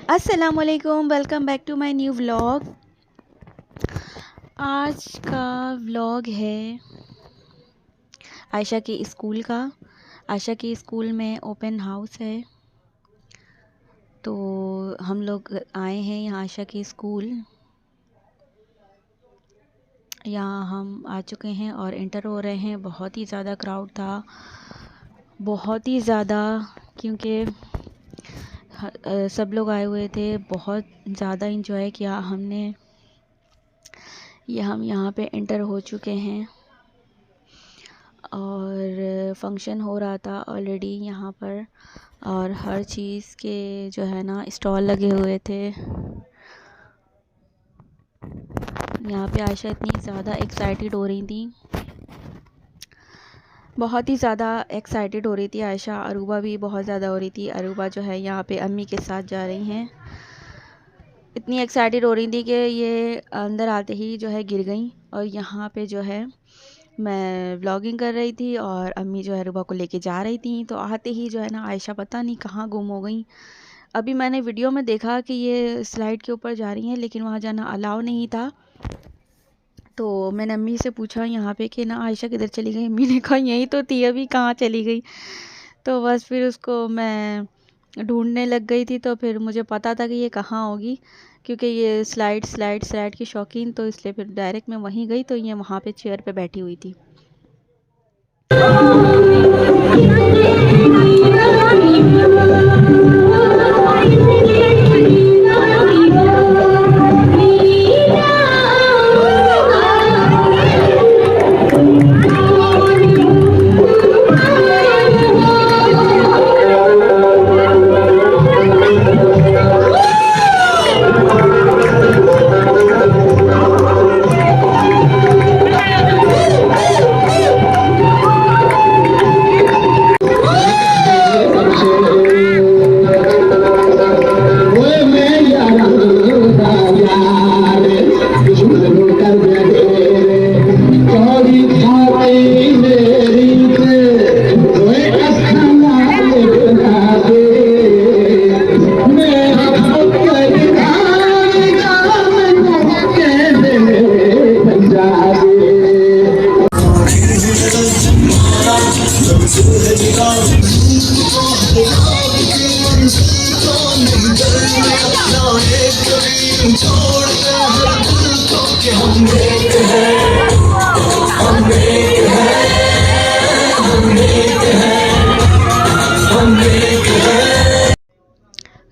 अस्सलामुअलैकुम, welcome back to my new vlog. आज का व्लॉग है आयशा के स्कूल का। आयशा के स्कूल में ओपन हाउस है, तो हम लोग आए हैं यहाँ आयशा के स्कूल। यहाँ हम आ चुके हैं और इंटर हो रहे हैं। बहुत ही ज़्यादा क्राउड था, बहुत ही ज़्यादा, क्योंकि सब लोग आए हुए थे। बहुत ज़्यादा इंजॉय किया हमने। हम यहाँ पे इंटर हो चुके हैं और फंक्शन हो रहा था ऑलरेडी यहाँ पर, और हर चीज़ के जो है ना स्टॉल लगे हुए थे। यहाँ पे आयशा इतनी ज़्यादा एक्साइटेड हो रही थी, बहुत ही ज़्यादा एक्साइटेड हो रही थी आयशा। अरूबा भी बहुत ज़्यादा हो रही थी। अरूबा जो है यहाँ पे अम्मी के साथ जा रही हैं। इतनी एक्साइटेड हो रही थी कि ये अंदर आते ही जो है गिर गई। और यहाँ पे जो है मैं व्लॉगिंग कर रही थी और अम्मी जो है अरूबा को लेके जा रही थी, तो आते ही जो है ना आयशा पता नहीं कहाँ गुम हो गई। अभी मैंने वीडियो में देखा कि ये स्लाइड के ऊपर जा रही हैं, लेकिन वहाँ जाना अलाउ नहीं था। तो मैंने अम्मी से पूछा यहाँ पे कि ना आयशा किधर चली गई। अम्मी ने कहा यहीं तो थी, अभी कहाँ चली गई। तो बस फिर उसको मैं ढूंढने लग गई थी। तो फिर मुझे पता था कि ये कहाँ होगी, क्योंकि ये स्लाइड की शौकीन, तो इसलिए फिर डायरेक्ट मैं वहीं गई। तो ये वहाँ पे चेयर पे बैठी हुई थी।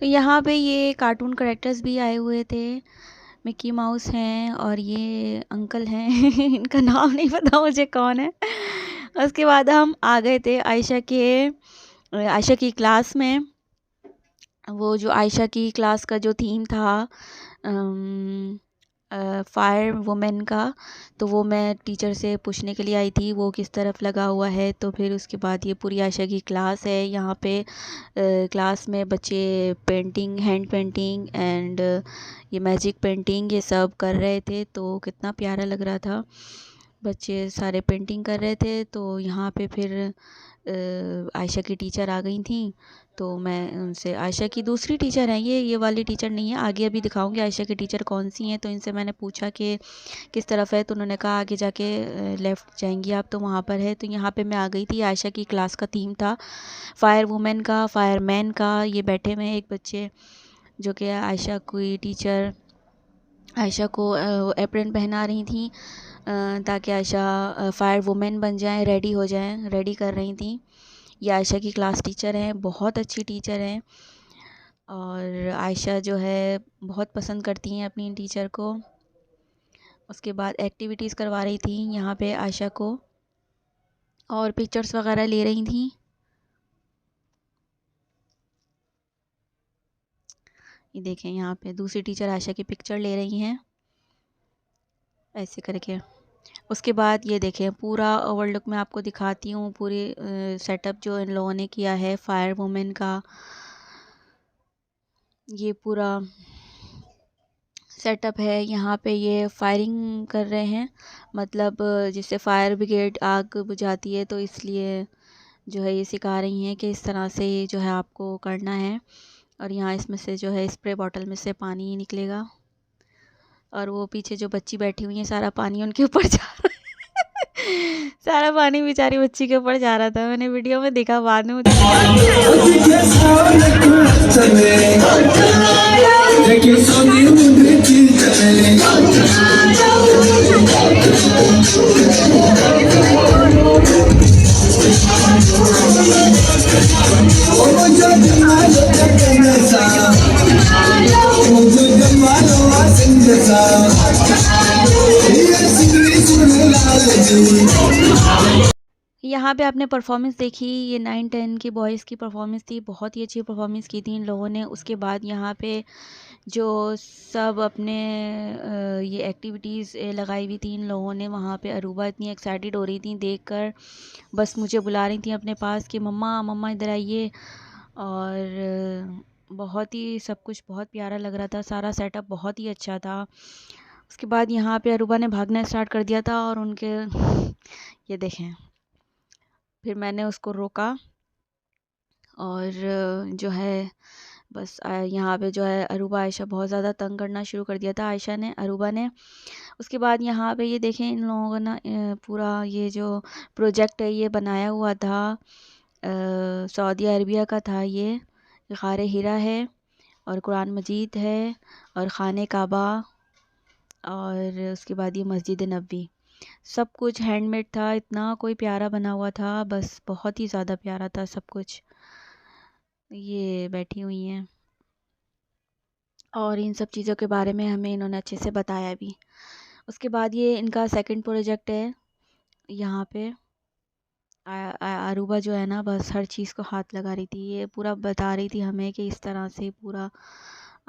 यहाँ पे ये कार्टून करेक्टर्स भी आए हुए थे। मिक्की माउस हैं और ये अंकल हैं इनका नाम नहीं पता मुझे कौन है। उसके बाद हम आ गए थे आयशा की क्लास में। वो जो आयशा की क्लास का जो थीम था फायर वुमेन का, तो वो मैं टीचर से पूछने के लिए आई थी वो किस तरफ लगा हुआ है। तो फिर उसके बाद ये पूरी आयशा की क्लास है। यहाँ पे क्लास में बच्चे पेंटिंग, हैंड पेंटिंग एंड ये मैजिक पेंटिंग ये सब कर रहे थे। तो कितना प्यारा लग रहा था, बच्चे सारे पेंटिंग कर रहे थे। तो यहाँ पे फिर आयशा की टीचर आ गई थी। तो मैं उनसे, आयशा की दूसरी टीचर हैं ये वाली टीचर नहीं है, आगे अभी दिखाऊंगी आयशा की टीचर कौन सी हैं। तो इनसे मैंने पूछा कि किस तरफ है, तो उन्होंने कहा आगे जाके लेफ़्ट जाएंगी आप तो वहाँ पर है। तो यहाँ पे मैं आ गई थी। आयशा की क्लास का थीम था फायर वुमेन का, फायर मैन का। ये बैठे हुए एक बच्चे जो कि आयशा की टीचर आयशा को एप्रन पहना रही थी ताकि आयशा फायर वुमेन बन जाए, रेडी हो जाए, रेडी कर रही थी। ये आयशा की क्लास टीचर हैं, बहुत अच्छी टीचर हैं। और आयशा जो है बहुत पसंद करती हैं अपनी टीचर को। उसके बाद एक्टिविटीज़ करवा रही थी यहाँ पे आयशा को, और पिक्चर्स वगैरह ले रही थी। ये देखें यहाँ पे दूसरी टीचर आयशा की पिक्चर ले रही हैं ऐसे करके। उसके बाद ये देखें पूरा ओवर लुक मैं आपको दिखाती हूँ, पूरी सेटअप जो इन लोगों ने किया है फायर वुमेन का। ये पूरा सेटअप है। यहाँ पे ये फायरिंग कर रहे हैं, मतलब जिससे फायर ब्रिगेड आग बुझाती है, तो इसलिए जो है ये सिखा रही हैं कि इस तरह से जो है आपको करना है। और यहाँ इसमें से जो है स्प्रे बॉटल में से पानी निकलेगा। और वो पीछे जो बच्ची बैठी हुई है सारा पानी उनके ऊपर जा रहा है। सारा पानी बेचारी बच्ची के ऊपर जा रहा था। मैंने वीडियो में देखा, बाद में मुझे यहाँ पे आपने परफॉर्मेंस देखी, ये 9-10 की बॉयज़ की परफॉर्मेंस थी। बहुत ही अच्छी परफॉर्मेंस की थी इन लोगों ने। उसके बाद यहाँ पे जो सब अपने ये एक्टिविटीज़ लगाई हुई थी इन लोगों ने, वहाँ पे अरूबा इतनी एक्साइटेड हो रही थी देखकर, बस मुझे बुला रही थी अपने पास कि मम्मा मम्मा इधर आइए। और बहुत ही सब कुछ बहुत प्यारा लग रहा था, सारा सेटअप बहुत ही अच्छा था। उसके बाद यहाँ पे अरूबा ने भागना स्टार्ट कर दिया था और उनके ये देखें, फिर मैंने उसको रोका और जो है बस यहाँ पे जो है अरूबा आयशा बहुत ज़्यादा तंग करना शुरू कर दिया था आयशा ने, अरूबा ने। उसके बाद यहाँ पे ये देखें, इन लोगों ने पूरा ये जो प्रोजेक्ट है ये बनाया हुआ था, सऊदी अरबिया का था। ये ग़ार हिरा है और कुरान मजीद है और खाने काबा और उसके बाद ये मस्जिद नबवी, सब कुछ हैंडमेड था। इतना कोई प्यारा बना हुआ था, बस बहुत ही ज़्यादा प्यारा था सब कुछ। ये बैठी हुई हैं और इन सब चीज़ों के बारे में हमें इन्होंने अच्छे से बताया भी। उसके बाद ये इनका सेकंड प्रोजेक्ट है। यहाँ पे अरूबा जो है ना, बस हर चीज़ को हाथ लगा रही थी। ये पूरा बता रही थी हमें कि इस तरह से पूरा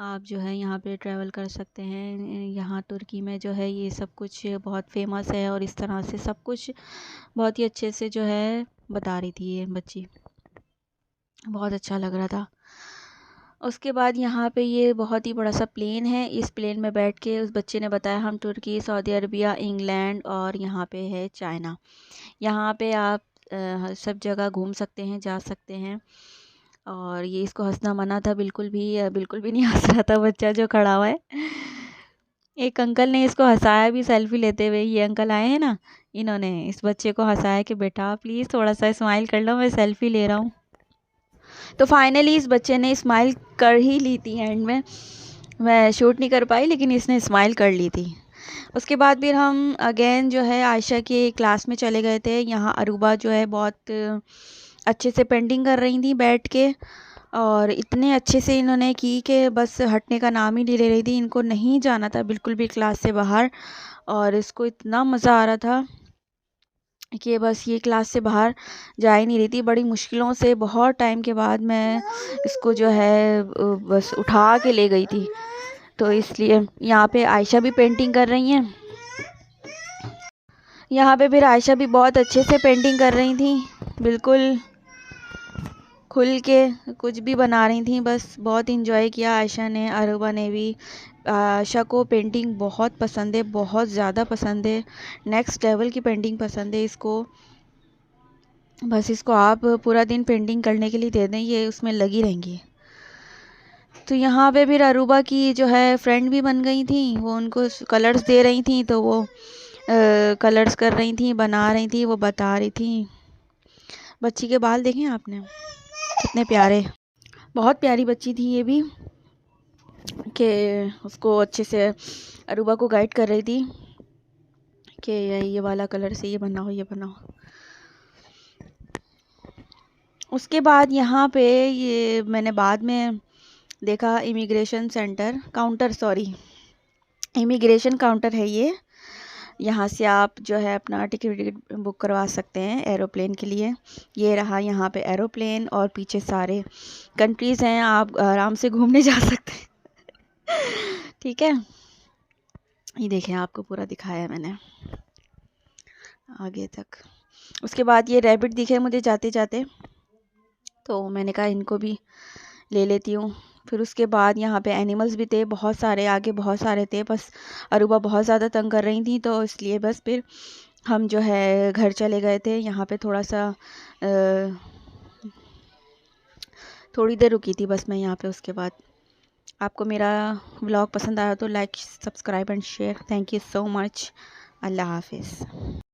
आप जो है यहाँ पे ट्रैवल कर सकते हैं। यहाँ तुर्की में जो है ये सब कुछ बहुत फेमस है और इस तरह से सब कुछ बहुत ही अच्छे से जो है बता रही थी ये बच्ची, बहुत अच्छा लग रहा था। उसके बाद यहाँ पे ये बहुत ही बड़ा सा प्लेन है। इस प्लेन में बैठ के उस बच्चे ने बताया हम तुर्की, सऊदी अरबिया, इंग्लैंड और यहाँ पे है चाइना। यहाँ पे आप सब जगह घूम सकते हैं, जा सकते हैं। और ये इसको हंसना मना था, बिल्कुल भी नहीं हंस रहा था बच्चा जो खड़ा हुआ है। एक अंकल ने इसको हंसाया भी सेल्फी लेते हुए। ये अंकल आए हैं ना, इन्होंने इस बच्चे को हंसाया कि बेटा प्लीज़ थोड़ा सा स्माइल कर लो, मैं सेल्फी ले रहा हूँ। तो फाइनली इस बच्चे ने स्माइल कर ही ली थी एंड में। मैं शूट नहीं कर पाई लेकिन इसने स्माइल कर ली थी। उसके बाद फिर हम अगेन जो है आयशा के क्लास में चले गए थे। यहाँ अरूबा जो है बहुत अच्छे से पेंटिंग कर रही थी बैठ के, और इतने अच्छे से इन्होंने की कि बस हटने का नाम ही नहीं ले रही थी। इनको नहीं जाना था बिल्कुल भी क्लास से बाहर, और इसको इतना मज़ा आ रहा था कि बस ये क्लास से बाहर जा ही नहीं रही थी। बड़ी मुश्किलों से बहुत टाइम के बाद मैं इसको जो है बस उठा के ले गई थी। तो इसलिए यहाँ पे आयशा भी पेंटिंग कर रही हैं। यहाँ पे फिर आयशा भी बहुत अच्छे से पेंटिंग कर रही थी, बिल्कुल खुल के कुछ भी बना रही थी। बस बहुत इंजॉय किया आयशा ने, अरूबा ने भी। आयशा को पेंटिंग बहुत पसंद है, बहुत ज़्यादा पसंद है, नेक्स्ट लेवल की पेंटिंग पसंद है इसको। बस इसको आप पूरा दिन पेंटिंग करने के लिए दे दें, ये उसमें लगी रहेंगी। तो यहाँ पे फिर अरूबा की जो है फ्रेंड भी बन गई थी, वो उनको कलर्स दे रही थी, तो वो कलर्स कर रही थी, बना रही थी, वो बता रही थी। बच्ची के बाल देखें आपने कितने प्यारे, बहुत प्यारी बच्ची थी ये भी, कि उसको अच्छे से अरूबा को गाइड कर रही थी कि ये वाला कलर से ये बनाओ, ये बनाओ। उसके बाद यहाँ पे ये मैंने बाद में देखा, इमिग्रेशन काउंटर है ये। यहाँ से आप जो है अपना टिकट बुक करवा सकते हैं एरोप्लेन के लिए। ये रहा यहाँ पे एरोप्लेन, और पीछे सारे कंट्रीज़ हैं, आप आराम से घूमने जा सकते हैं। ठीक है, ये देखें आपको पूरा दिखाया है मैंने आगे तक। उसके बाद ये रैबिट दिखे मुझे जाते जाते, तो मैंने कहा इनको भी ले लेती हूँ। फिर उसके बाद यहाँ पे एनिमल्स भी थे बहुत सारे, आगे बहुत सारे थे, बस अरूबा बहुत ज़्यादा तंग कर रही थी, तो इसलिए बस फिर हम जो है घर चले गए थे। यहाँ पे थोड़ा सा थोड़ी देर रुकी थी बस मैं यहाँ पे। उसके बाद आपको मेरा व्लॉग पसंद आया तो like, subscribe and share. Thank you so much. अल्लाह हाफिज़।